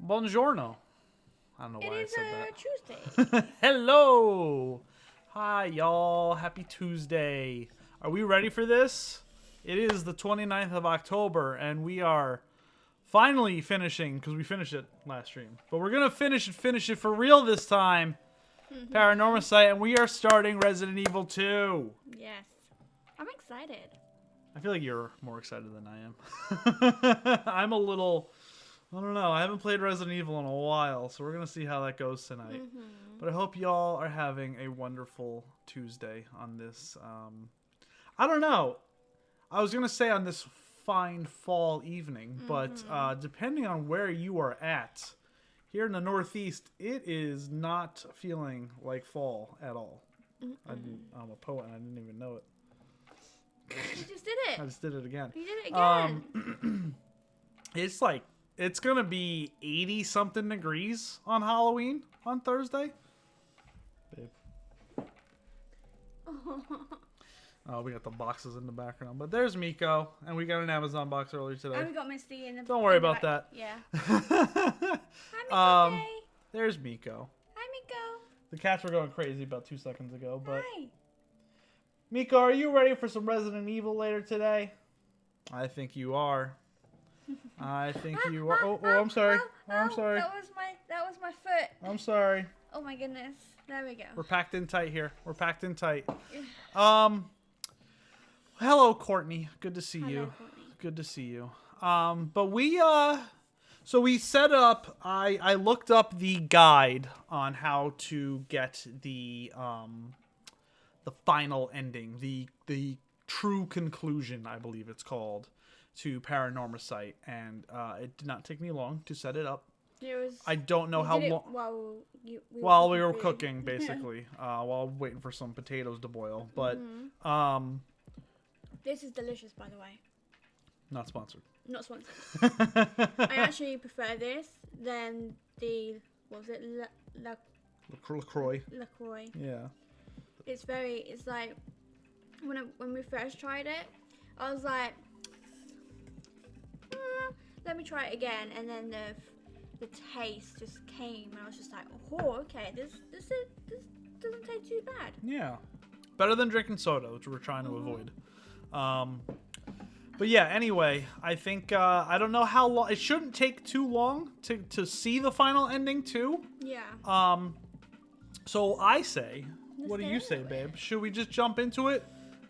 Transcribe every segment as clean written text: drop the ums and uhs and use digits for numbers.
Buongiorno. I don't know why I said Tuesday. that. Hello. Hi, y'all. Happy Tuesday. Are we ready for this? It is the 29th of October, and we are finally finishing, because we finished it last stream. But we're going to finish it for real this time. Paranormasight, and we are starting Resident Evil 2. Yes. I'm excited. I feel like you're more excited than I am. I'm a little... I don't know. I haven't played Resident Evil in a while, so we're going to see how that goes tonight. But I hope y'all are having a wonderful Tuesday on this, I don't know. I was going to say on this fine fall evening, but depending on where you are at, here in the Northeast, it is not feeling like fall at all. I'm a poet and I didn't even know it. You just did it. I just did it again. You did it again. It's going to be 80-something degrees on Halloween on Thursday. Babe. Oh, we got the boxes in the background. But there's Miko. And we got an Amazon box earlier today. And we got Misty in the Don't worry about that. Yeah. Hi, Miko. There's Miko. Hi, Miko. The cats were going crazy about 2 seconds ago. But Hi. Miko, are you ready for some Resident Evil later today? I think you are. I think you are. Oh, I'm sorry. I'm sorry. That was my foot. I'm sorry. Oh my goodness. There we go. We're packed in tight here. We're packed in tight. Hello, Courtney. Good to see you. Courtney. Good to see you. But so we set up. I looked up the guide on how to get the final ending, the true conclusion, I believe it's called, to Paranormasight, and it did not take me long to set it up. I don't know how long. While we were cooking, basically, while waiting for some potatoes to boil. But this is delicious, by the way. Not sponsored. Not sponsored. I actually prefer this than the LaCroix. LaCroix. Yeah. It's like when we first tried it, I was like, let me try it again, and then the taste just came, and I was just like, oh, okay, this doesn't taste too bad. Yeah, better than drinking soda, which we're trying to avoid. But yeah, anyway, I think I don't know how long. It shouldn't take too long to see the final ending too. Yeah. So I say, what do you say, babe? Should we just jump into it?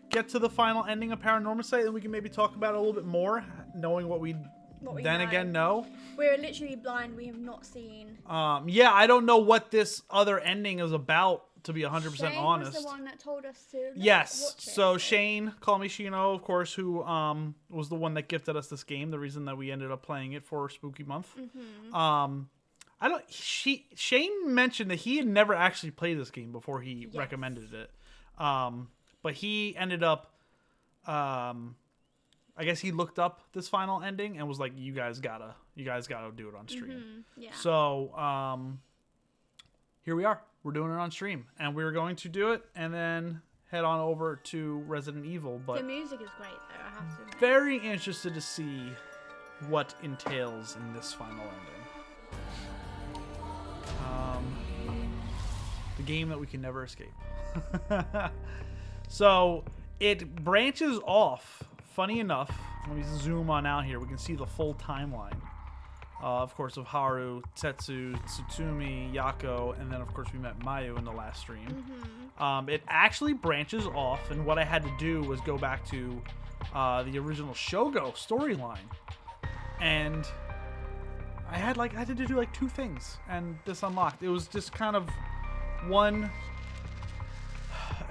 Get to the final ending of Paranormasight, and we can maybe talk about it a little bit more, knowing what we know. We're literally blind. We have not seen. Yeah, I don't know what this other ending is about, to be 100% honest. Was the one that told us to. Yes. Watch it. So Shane, call me Shino, of course, who was the one that gifted us this game. The reason that we ended up playing it for Spooky Month. Shane mentioned that he had never actually played this game before he recommended it. But he ended up, I guess he looked up this final ending and was like, you guys gotta do it on stream. Yeah. So, here we are. We're doing it on stream, and we're going to do it and then head on over to Resident Evil. But the music is great, though, I have to admit. Very interested to see what entails in this final ending. The game that we can never escape. So it branches off. Funny enough, let me zoom on out here. We can see the full timeline. Of course, of Haru, Tetsu, Tsutsumi, Yako, and then of course we met Mayu in the last stream. It actually branches off, and what I had to do was go back to the original Shogo storyline, and I had to do like 2 things, and this unlocked. It was just kind of one.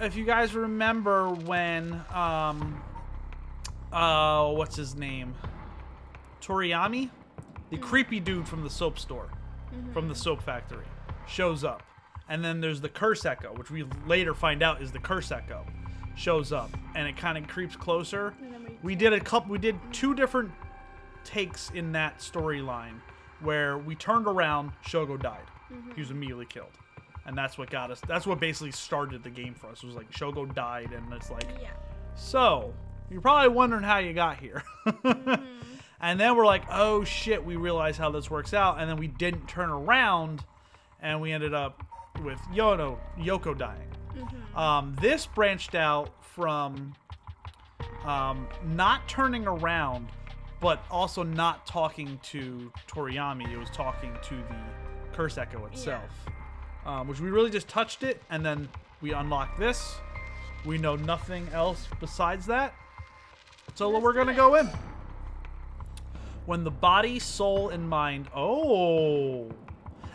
If you guys remember when what's his name? Toriyami? The creepy dude from the soap store, from the soap factory, shows up. And then there's the curse echo, which we later find out is the curse echo, shows up. And it kind of creeps closer. We did 2 different takes in that storyline where we turned around, Shogo died. He was immediately killed. And that's what got us. That's what basically started the game for us. It was like Shogo died, and it's like, so you're probably wondering how you got here. And then we're like, oh shit, we realize how this works out. And then we didn't turn around, and we ended up with Yoko dying. This branched out from not turning around, but also not talking to Toriyami. It was talking to the Curse Echo itself, which we really just touched it, and then we unlocked this. We know nothing else besides that, so we're gonna go in. When the body, soul, and mind. Oh,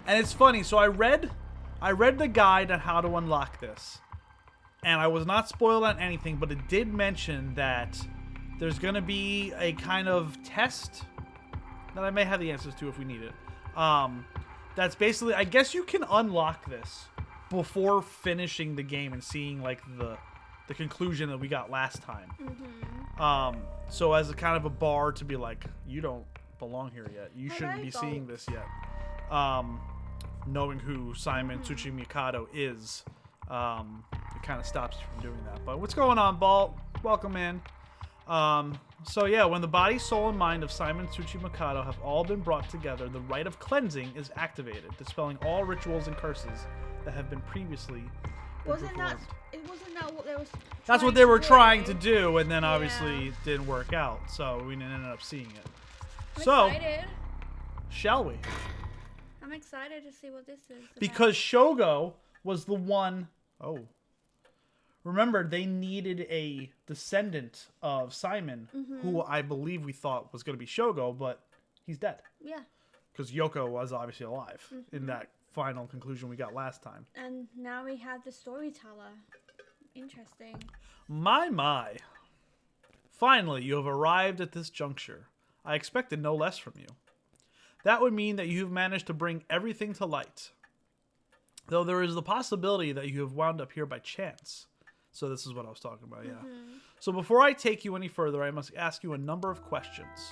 and it's funny. So I read the guide on how to unlock this, and I was not spoiled on anything, but it did mention that there's gonna be a kind of test that I may have the answers to if we need it. That's basically, I guess you can unlock this before finishing the game and seeing like the conclusion that we got last time. So as a kind of a bar to be like, you don't belong here yet. You shouldn't be seeing this yet. Knowing who Simon Tsuchimikado is, it kind of stops you from doing that. But what's going on, Balt? Welcome in. So yeah, when the body, soul, and mind of Simon Tsuchimikado have all been brought together, the rite of cleansing is activated, dispelling all rituals and curses that have been previously Wasn't performed. that what they were? That's what they were trying to do, and then obviously didn't work out, so we didn't end up seeing it. I'm excited. Shall we? I'm excited to see what this is about. Because Shogo was the one. Oh. Remember, they needed a descendant of Simon, who I believe we thought was going to be Shogo, but he's dead. Yeah. Because Yoko was obviously alive in that final conclusion we got last time. And now we have the storyteller. Interesting. My. Finally, you have arrived at this juncture. I expected no less from you. That would mean that you have managed to bring everything to light. Though there is the possibility that you have wound up here by chance. So this is what I was talking about, yeah. So before I take you any further, I must ask you a number of questions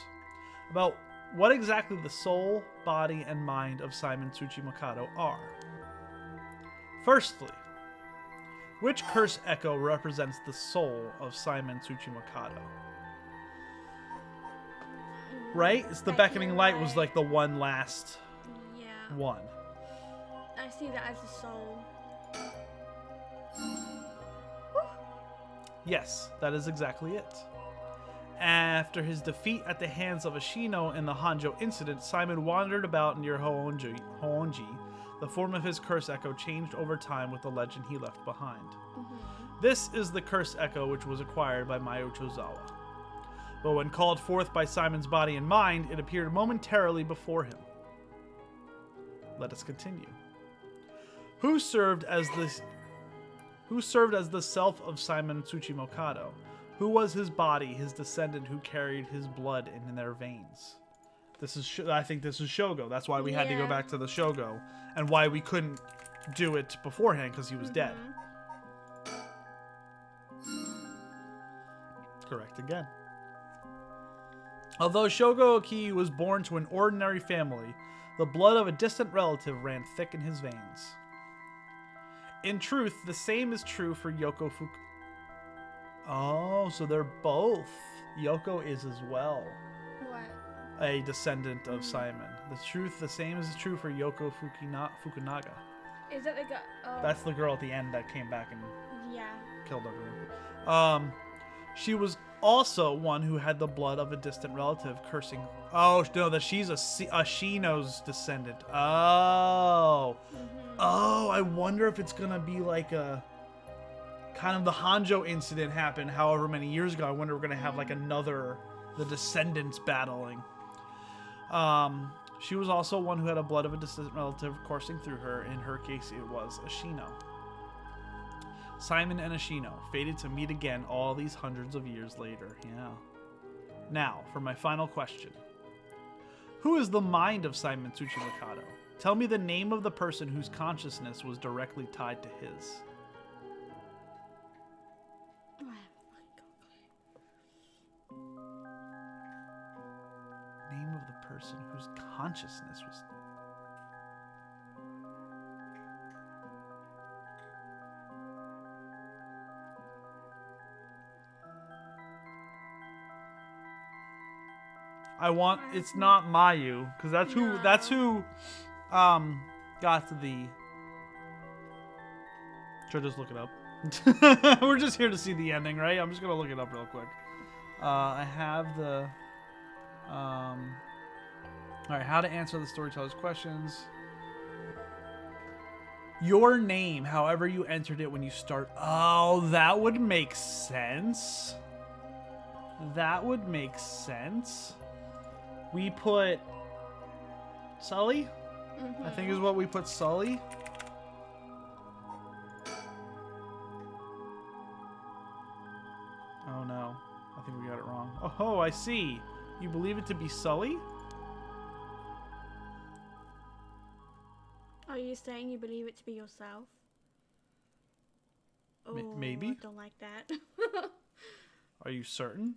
about what exactly the soul, body, and mind of Simon Tsuchimikado are. Firstly, which curse echo represents the soul of Simon Tsuchimikado? Right? It's the beckoning light was like the one last one. I see that as a soul. Yes, that is exactly it. After his defeat at the hands of Ashino in the Hanjo incident, Simon wandered about near Hoonji. The form of his curse echo changed over time with the legend he left behind. This is the curse echo which was acquired by Mayu Chozawa. But when called forth by Simon's body and mind, it appeared momentarily before him. Let us continue. Who served as the self of Simon Tsuchimikado? Who was his body, his descendant who carried his blood in their veins? I think this is Shogo. That's why we had to go back to the Shogo, and why we couldn't do it beforehand, because he was dead. Correct again. Although Shogo Oki was born to an ordinary family, the blood of a distant relative ran thick in his veins. In truth, the same is true for Yoko Fuku. Oh, so they're both. Yoko is as well a descendant of Simon. The same is true for Yoko Fukunaga. Is that the guy? Oh. That's the girl at the end that came back and killed everyone. She was also one who had the blood of a distant relative cursing. Oh, no, that she's a Shino's descendant. Oh. Oh, I wonder if it's going to be like a kind of the Hanjo incident happened however many years ago. I wonder if we're going to have like the descendants battling. She was also one who had a blood of a distant relative coursing through her. In her case, it was Ashino. Simon and Ashino, fated to meet again all these hundreds of years later. Yeah. Now, for my final question. Who is the mind of Simon Tsuchimikado? Tell me the name of the person whose consciousness was directly tied to his. Name of the person whose consciousness was... It's not Mayu, because that's who got the. Should I just look it up? We're just here to see the ending, right? I'm just gonna look it up real quick. I have the. All right, how to answer the storyteller's questions. Your name, however you entered it when you start. Oh, that would make sense. That would make sense. We put Sully. I think is what we put Sully. Oh no, I think we got it wrong. Oh, I see. You believe it to be Sully? Are you saying you believe it to be yourself? Oh, maybe. I don't like that. Are you certain?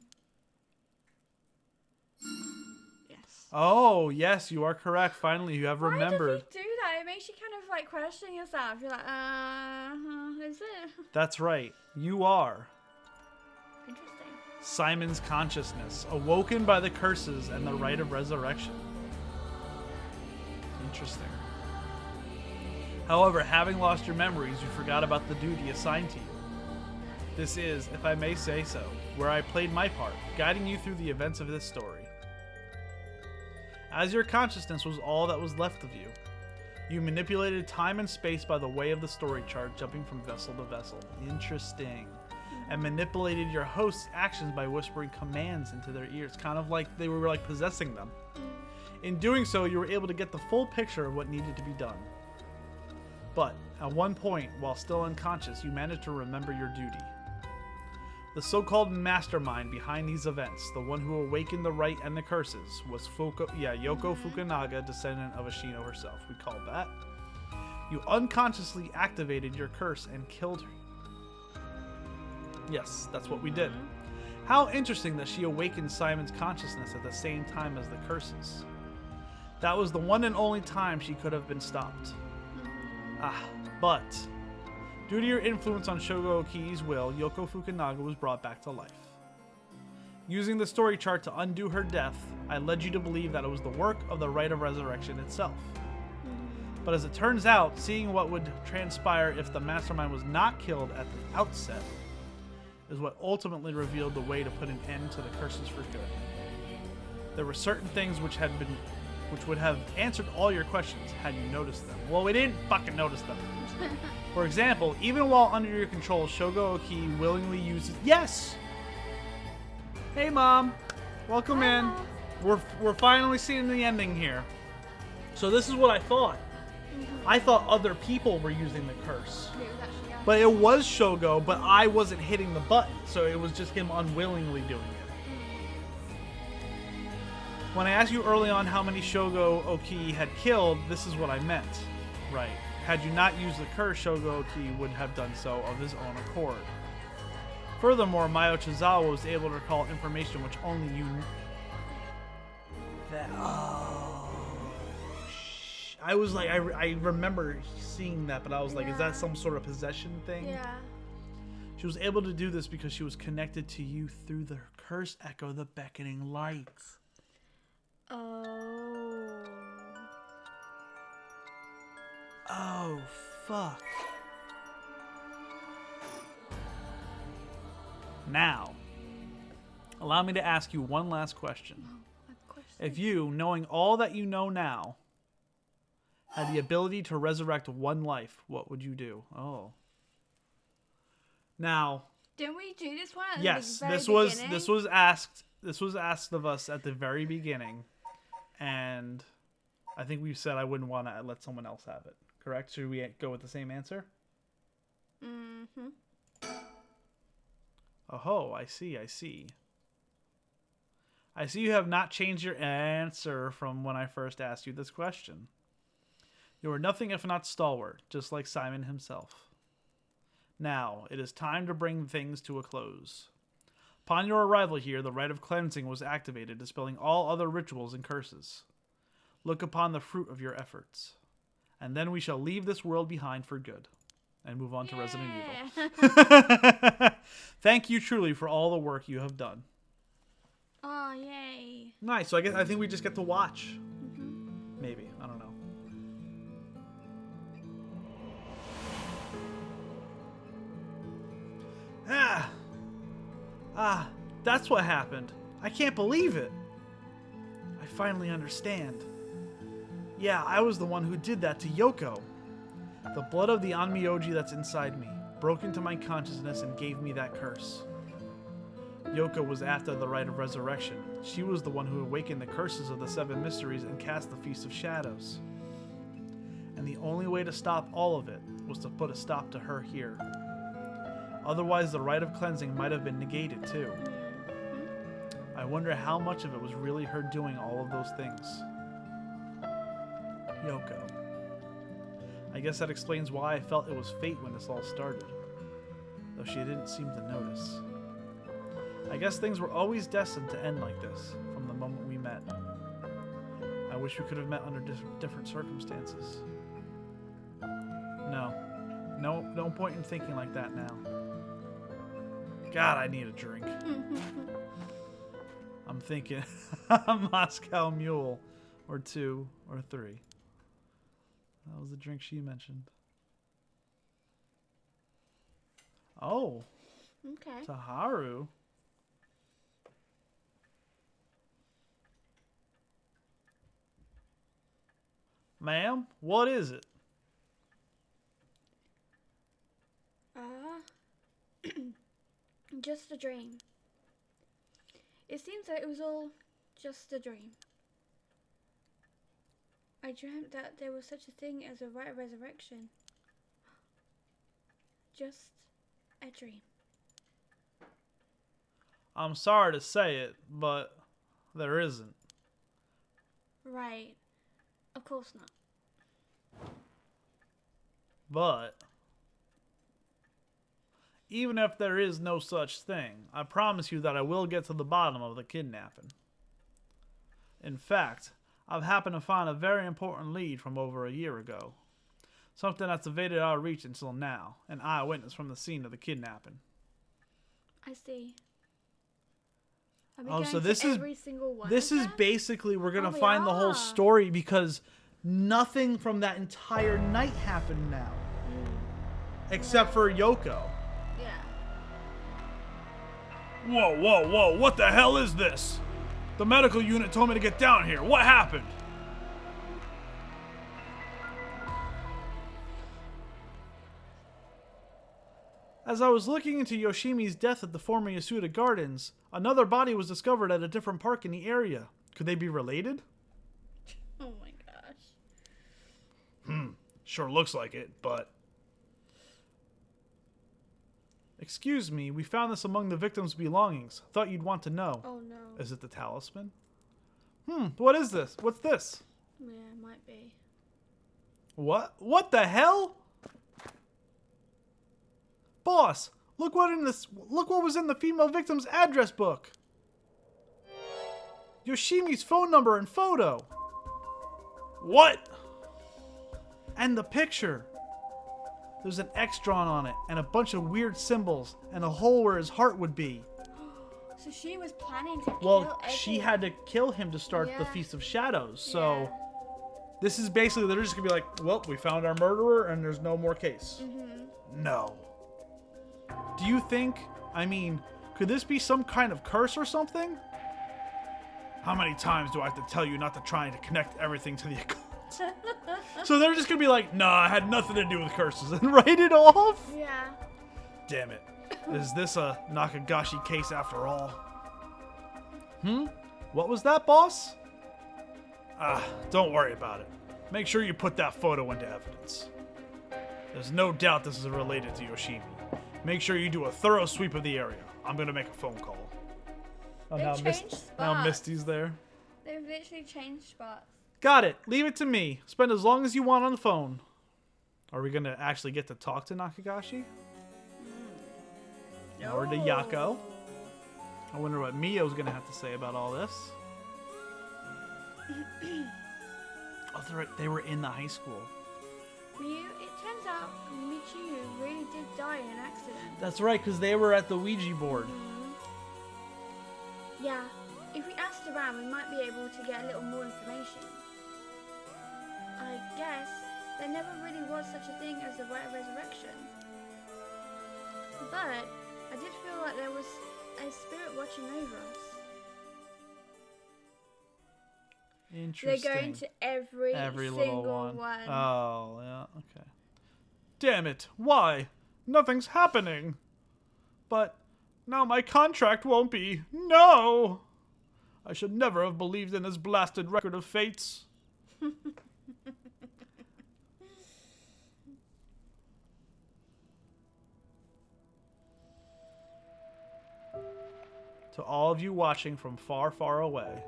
Yes. Oh, yes, you are correct. Finally, you have remembered. Why does he do that? It makes you kind of like question yourself. You're like, is it? That's right. You are Interesting. Simon's consciousness, awoken by the curses and the rite of resurrection. Interesting. However, having lost your memories, you forgot about the duty assigned to you. This is, if I may say so, where I played my part, guiding you through the events of this story. As your consciousness was all that was left of you, you manipulated time and space by the way of the story chart, jumping from vessel to vessel. Interesting. And manipulated your host's actions by whispering commands into their ears, kind of like they were like possessing them. In doing so, you were able to get the full picture of what needed to be done. But at one point, while still unconscious, you managed to remember your duty. The so-called mastermind behind these events, the one who awakened the rite and the curses, was Yoko Fukunaga, descendant of Ashino herself. We called that. You unconsciously activated your curse and killed her. Yes, that's what we did. How interesting that she awakened Simon's consciousness at the same time as the curses. That was the one and only time she could have been stopped. But due to your influence on Shogo Oki's will, Yoko Fukunaga was brought back to life. Using the story chart to undo her death, I led you to believe that it was the work of the Rite of Resurrection itself. But as it turns out, seeing what would transpire if the mastermind was not killed at the outset is what ultimately revealed the way to put an end to the curses for good. There were certain things which would have answered all your questions had you noticed them. Well, we didn't fucking notice them. For example, even while under your control, Shogo Oki willingly uses... Yes! Hey, Mom. Welcome in. We're finally seeing the ending here. So this is what I thought. I thought other people were using the curse. But it was Shogo, but I wasn't hitting the button, so it was just him unwillingly doing it. When I asked you early on how many Shogo Oki had killed, this is what I meant. Right. Had you not used the curse, Shogo Oki would have done so of his own accord. Furthermore, Mayo Chizawa was able to recall information which only you knew. I was like, I remember seeing that, but I was like, is that some sort of possession thing? Yeah. She was able to do this because she was connected to you through the curse echo, the beckoning lights. Oh, fuck. Now, allow me to ask you one last question. If you, knowing all that you know now, had the ability to resurrect one life, what would you do? Oh. Now, didn't we do this one at yes, the very beginning? this was asked of us at the very beginning, and I think we said I wouldn't want to let someone else have it. Correct? Should we go with the same answer? Oh, I see. I see you have not changed your answer from when I first asked you this question. You are nothing if not stalwart, just like Simon himself. Now, it is time to bring things to a close. Upon your arrival here, the rite of cleansing was activated, dispelling all other rituals and curses. Look upon the fruit of your efforts. And then we shall leave this world behind for good. And move on to Resident Evil. Thank you truly for all the work you have done. Oh, yay. Nice. So I think we just get to watch. Mm-hmm. Maybe. I don't know. That's what happened. I can't believe it. I finally understand. Yeah, I was the one who did that to Yoko. The blood of the Onmyoji that's inside me broke into my consciousness and gave me that curse. Yoko was after the rite of resurrection. She was the one who awakened the curses of the 7 mysteries and cast the Feast of Shadows. And the only way to stop all of it was to put a stop to her here. Otherwise, the rite of cleansing might have been negated too. I wonder how much of it was really her doing all of those things. Yoko. I guess that explains why I felt it was fate when this all started, though she didn't seem to notice. I guess things were always destined to end like this, from the moment we met. I wish we could have met under different circumstances. No point in thinking like that now. God, I need a drink. I'm thinking Moscow Mule, or 2, or 3. That was the drink she mentioned. Oh. Okay. Taharu. Ma'am, what is it? Just a dream. It seems that it was all just a dream. I dreamt that there was such a thing as a rite of resurrection. Just a dream. I'm sorry to say it, but there isn't. Right. Of course not. But even if there is no such thing, I promise you that I will get to the bottom of the kidnapping. In fact, I've happened to find a very important lead from over a year ago. Something that's evaded our reach until now, an eyewitness from the scene of the kidnapping. I see. Oh, so this is This basically we're gonna we find the whole are. story because nothing from that entire night happened now, except for Yoko. Yeah. Whoa! What the hell is this? The medical unit told me to get down here. What happened? As I was looking into Yoshimi's death at the former Yasuda Gardens, another body was discovered at a different park in the area. Could they be related? Oh my gosh. Sure looks like it, but... Excuse me, we found this among the victim's belongings. Thought you'd want to know. Oh no. Is it the talisman? What is this? What's this? Yeah, it might be. What? What the hell? Boss, look what was in the female victim's address book. Yoshimi's phone number and photo. What? And the picture. There's an X drawn on it and a bunch of weird symbols and a hole where his heart would be. So she was planning to Well, kill she everyone. had to kill him to start the Yeah. Feast of Shadows. So Yeah. this is basically, they're just going to be like, well, we found our murderer and there's no more case. No. Do you think, could this be some kind of curse or something? How many times do I have to tell you not to try to connect everything to the occult? So they're just going to be like, nah, I had nothing to do with curses and write it off? Yeah. Damn it. Is this a Nakagashi case after all? What was that, boss? Don't worry about it. Make sure you put that photo into evidence. There's no doubt this is related to Yoshimi. Make sure you do a thorough sweep of the area. I'm gonna make a phone call. Oh, They've now, changed now spots. Misty's there. They've literally changed spots. Got it. Leave it to me. Spend as long as you want on the phone. Are we gonna actually get to talk to Nakagashi? Or to Yako? I wonder what Mio's gonna have to say about all this. Oh, they're right. They were in the high school. It turns out Michiru really did die in an accident. That's right, because they were at the Ouija board. Yeah. If we asked around, we might be able to get a little more information. I guess there never really was such a thing as the right of resurrection. But I did feel like there was a spirit watching over us. Interesting. They're going to every little single one. one. Oh, yeah, okay. Damn it, why? Nothing's happening. But now my contract won't be. No! I should never have believed in this blasted record of fates. To all of you watching from far, far away,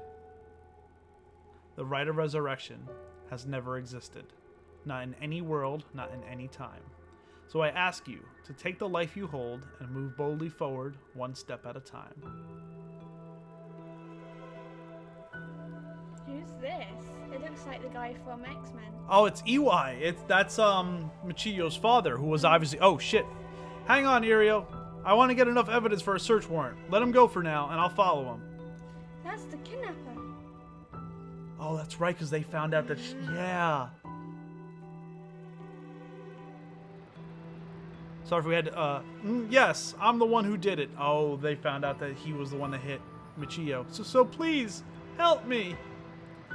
the right of resurrection has never existed. Not in any world, not in any time. So I ask you to take the life you hold and move boldly forward, one step at a time. Who's this? It looks like the guy from X-Men. Oh, it's EY. That's Michio's father, who was obviously... Oh, shit. Hang on, Irio. I want to get enough evidence for a search warrant. Let him go for now, and I'll follow him. That's the kidnapper. Oh, that's right, because they found out that... Yeah. Sorry if we had to... yes, I'm the one who did it. Oh, they found out that he was the one that hit Michio. So please, help me.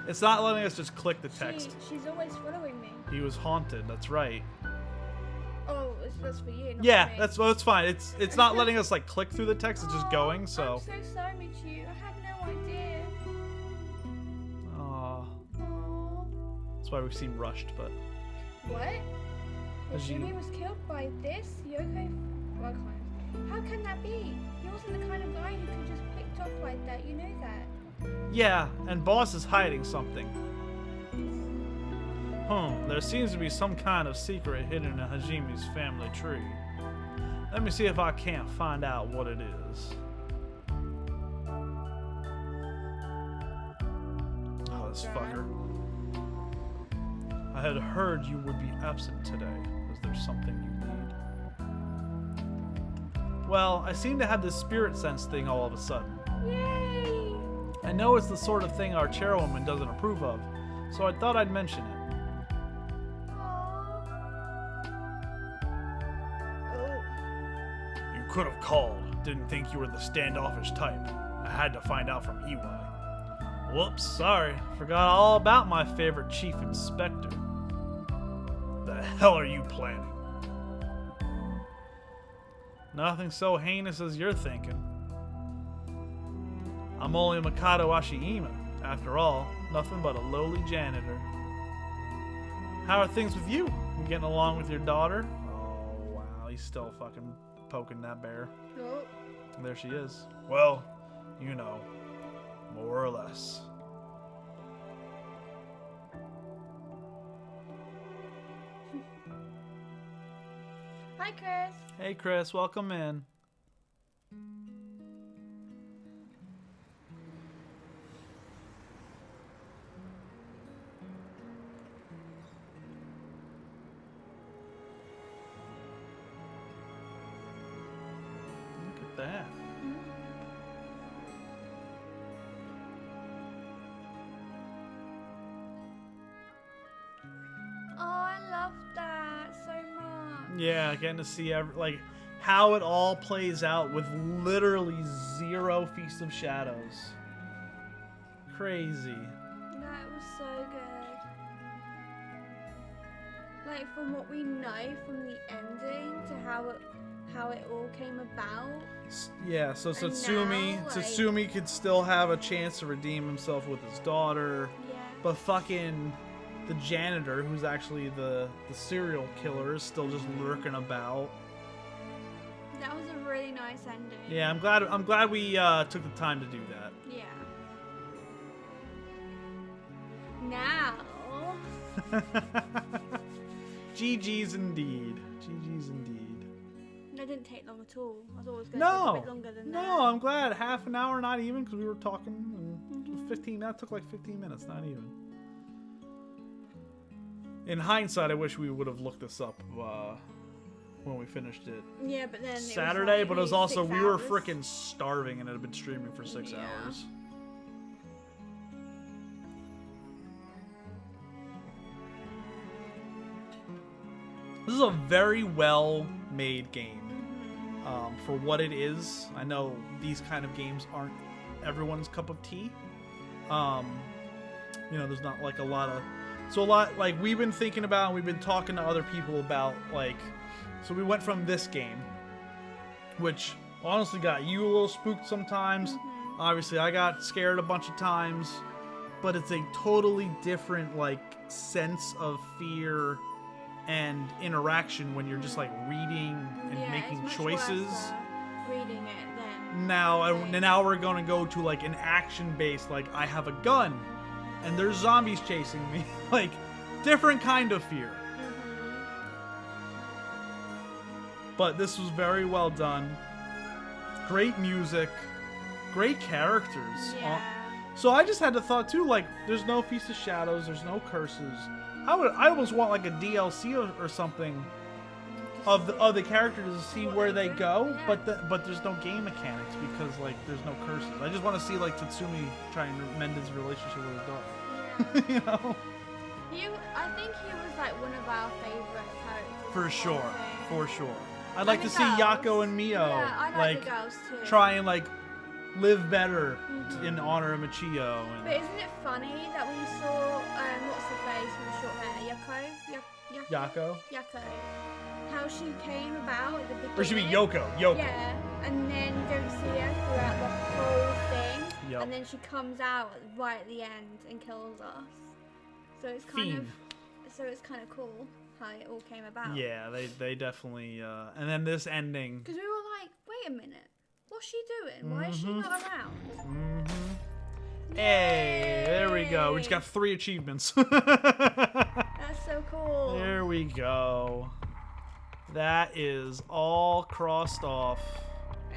It's not letting us just click the text. She's always following me. He was haunted, that's right. Oh, that's for you, not Yeah, for me. that's fine. It's not letting us like click through the text. It's just going. So. I'm so sorry, Michiu. I had no idea. Aw. That's why we seem rushed, but. What? As you- Hajime was killed by this Yoko? Well, kind of. How can that be? He wasn't the kind of guy who could just picked off like that. You know that. Yeah, and Boss is hiding something. There seems to be some kind of secret hidden in Hajime's family tree. Let me see if I can't find out what it is. Oh, this fucker. I had heard you would be absent today. Is there something you need? Well, I seem to have this spirit sense thing all of a sudden. Yay! I know it's the sort of thing our chairwoman doesn't approve of, so I thought I'd mention it. You could have called. Didn't think you were the standoffish type. I had to find out from EY. Whoops, sorry. Forgot all about my favorite chief inspector. The hell are you planning? Nothing so heinous as you're thinking. I'm only Mikado Ashihima. After all, nothing but a lowly janitor. How are things with you? You getting along with your daughter? Oh, wow. He's still fucking poking that bear. Oh. There she is. Well, you know, more or less. Hi, Chris. Hey, Chris. Welcome in. Look at that. Oh, I love that so much. Yeah, getting to see like how it all plays out with literally zero Feast of Shadows. Crazy. That was so good. Like from what we know from the ending to how it all came about. Yeah, so And Tatsumi, now, like- Tatsumi could still have a chance to redeem himself with his daughter, Yeah. but fucking the janitor, who's actually the serial killer, is still just lurking about. That was a really nice ending. Yeah, I'm glad we took the time to do that. Yeah. Now. GG's indeed. GG's indeed. That didn't take long at all. I thought it was going to take a bit longer than that. No, I'm glad. Half an hour, not even, because we were talking. And 15. That took like 15 minutes, not even. In hindsight, I wish we would have looked this up when we finished it Yeah, but then Saturday. it was like but it was also 6 we were hours. freaking starving, and it had been streaming for 6 Yeah. hours. This is a very well made game. For what it is, I know these kind of games aren't everyone's cup of tea. You know, there's not like a lot like we've been thinking about, and we've been talking to other people about, like, so we went from this game, which honestly got you a little spooked sometimes. Obviously, I got scared a bunch of times, but it's a totally different, like, sense of fear and interaction when you're just like reading and making it's much choices. worse, reading it than Now we're gonna go to like an action-based, like I have a gun and there's zombies chasing me. Like, different kind of fear. But this was very well done. Great music, great characters. Yeah. So I just had the thought too, like, there's no Feast of Shadows, there's no curses. I almost want like a DLC or something of the characters to see where they go, but there's no game mechanics because like there's no curses. I just want to see like Tatsumi try and mend his relationship with his dog. You know? I think he was like one of our favorite characters. For sure, I think. for sure. I'd like to see girls. Yako and Mio Yeah, I like the girls too. try and like live better in honor of Michio. But isn't it funny that we saw what's her face with the short hair, Yako? Yako, how she came about at the beginning. Or should be Yoko. Yeah, and then you don't see her throughout the whole thing, Yep. and then she comes out right at the end and kills us. So it's kind of cool how it all came about. Yeah, they definitely. And then this ending. Because we were like, wait a minute, what's she doing? Why is she not around? Hey, there we go. We just got 3 achievements. That's so cool. There we go. That is all crossed off.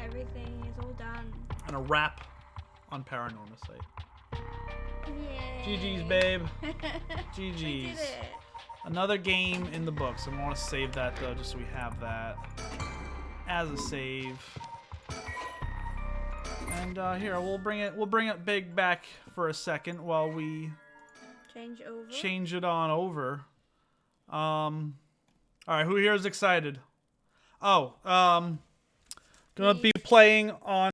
Everything is all done. And a wrap on Paranormasight. Yay. GG's, babe. We GG's. did it. Another game in the books. I want to save that though, just so we have that as a save. And here, we'll bring it big back for a second while we change it on over. All right, who here is excited? Oh, gonna be playing on